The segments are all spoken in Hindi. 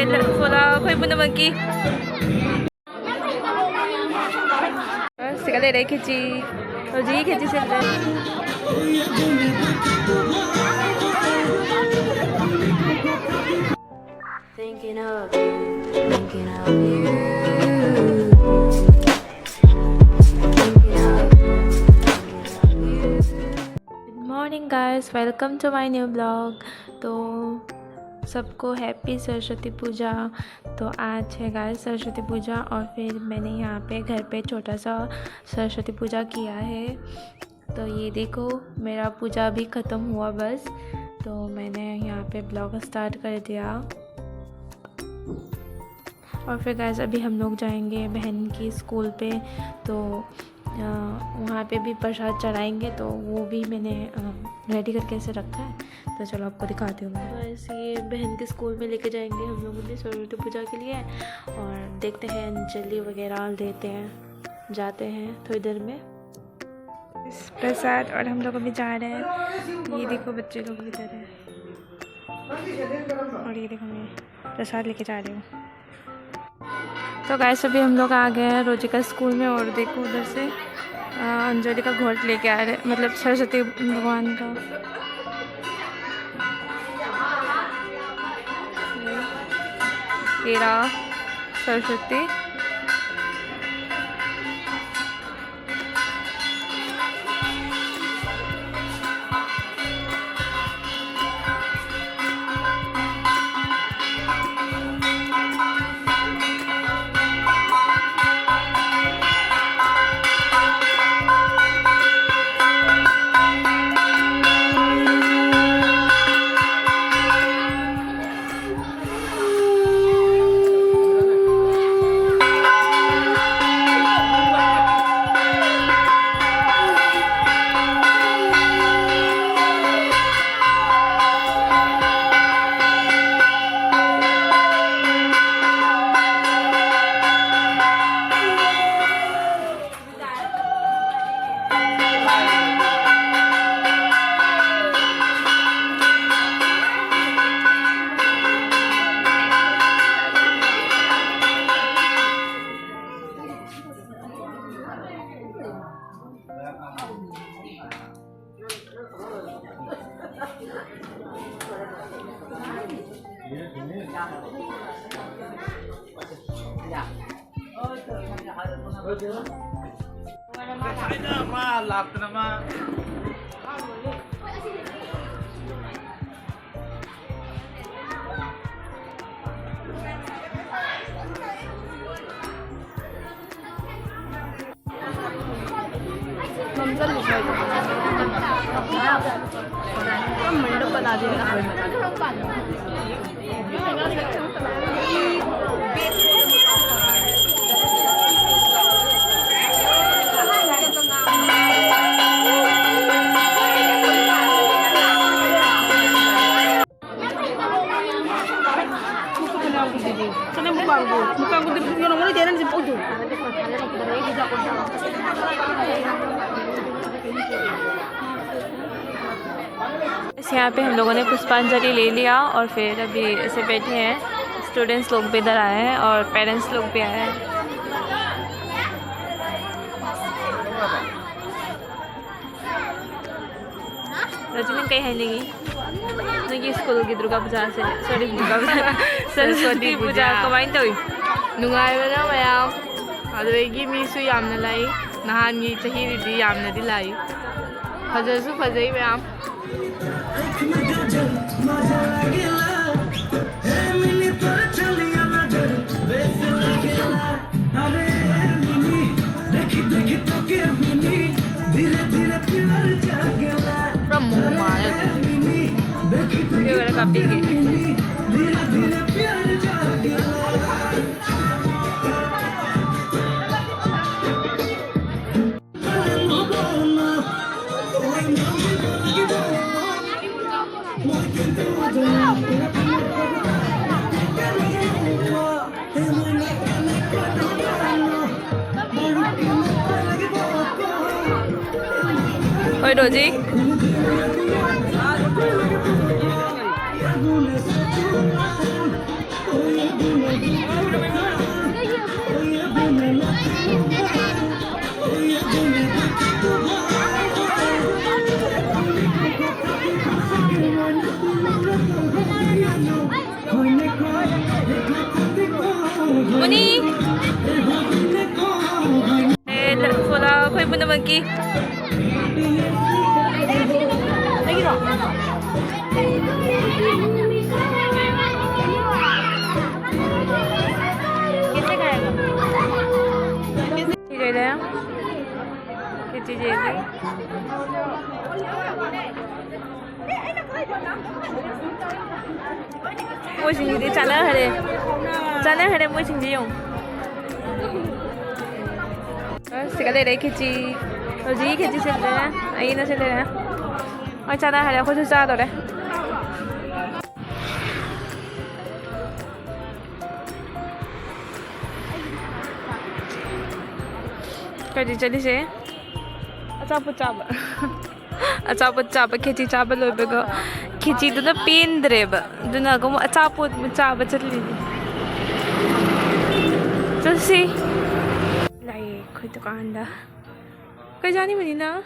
Wala ko yung naman ki. Sige, dere kichi. Roji kichi sila. Thinking of you, thinking of you. Good morning guys, welcome to my new vlog. तो सबको हैप्पी सरस्वती पूजा। तो आज है गाइस सरस्वती पूजा और फिर मैंने यहाँ पे घर पे छोटा सा सरस्वती पूजा किया है। तो ये देखो मेरा पूजा भी ख़त्म हुआ बस, तो मैंने यहाँ पे ब्लॉग स्टार्ट कर दिया। और फिर गाइस अभी हम लोग जाएंगे बहन की स्कूल पे, तो वहाँ पे भी प्रसाद चढ़ाएंगे, तो वो भी मैंने रेडी करके ऐसे रखा है। तो चलो आपको दिखाती हूँ मैं। तो ऐसे ये बहन के स्कूल में लेके जाएंगे हम लोग भी सरस्वती पूजा के लिए, और देखते हैं अंजलि वगैरह देते हैं, जाते हैं थोड़ी देर में प्रसाद। और हम लोग अभी जा रहे हैं, ये देखो बच्चे लोग भी जा रहे हैं, और ये देखो मैं प्रसाद लेके जा रही हूँ। तो गाइस अभी हम लोग आ गए हैं रोजिका स्कूल में, और देखो उधर से अंजलि का घोट लेके आ रहे, मतलब सरस्वती भगवान का। तेरा सरस्वती मंडप बना दिया। यहाँ पे हम लोगों ने पुष्पांजलि ले लिया, और फिर अभी ऐसे बैठे हैं। स्टूडेंट्स लोग भी इधर आए हैं और पेरेंट्स लोग भी आए हैं। रजनी कहीं है नहीं कि स्कूल की दुर्गा पूजा से सॉरी दुर्गा पूजा सरस्वती पूजा कमाई तो नुंगाइबना ma'am अदुगी मीसु यामना lie नहानगी चहीदी यामनादी lie फजसु फजई ma'am. Oi Roji. Muni! Wala ako'y mo naman ki. Đi đây á. Cái gì gì đấy. Môi sinh gì đi chán nữa hả đi? Chán nữa hả đi môi sinh gì dùng? Sige đây đấy cái gì? Rồi gì cái gì xem đấy? Ai nó xem đấy? Ôi chán nữa hả đi? Khôi cha rồi đấy. Kadi chali siya. Achapot chaba. Achapot chaba. Khichi chaba lobe ko. Khichi doon na pindre ba. Doon na ako mo achapot mo chaba chali. Chasi. Lai koy dukaan da. Kay jani mo din na.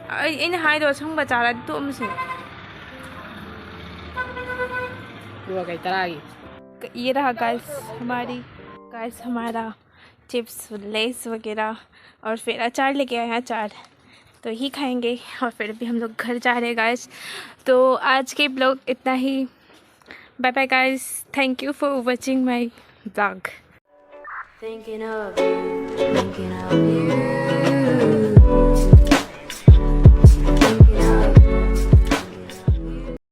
Ay ina hai do chang ba chara to mo si. दुआ कई तरह की ये रहा गाइस हमारा चिप्स लेस वगैरह और फिर अचार लेके आए हैं अचार तो ही खाएंगे और फिर भी हम लोग घर जा रहे हैं गाइस। तो आज के ब्लॉग इतना ही। Bye bye guys, thank you for watching my vlog. Thinking of you.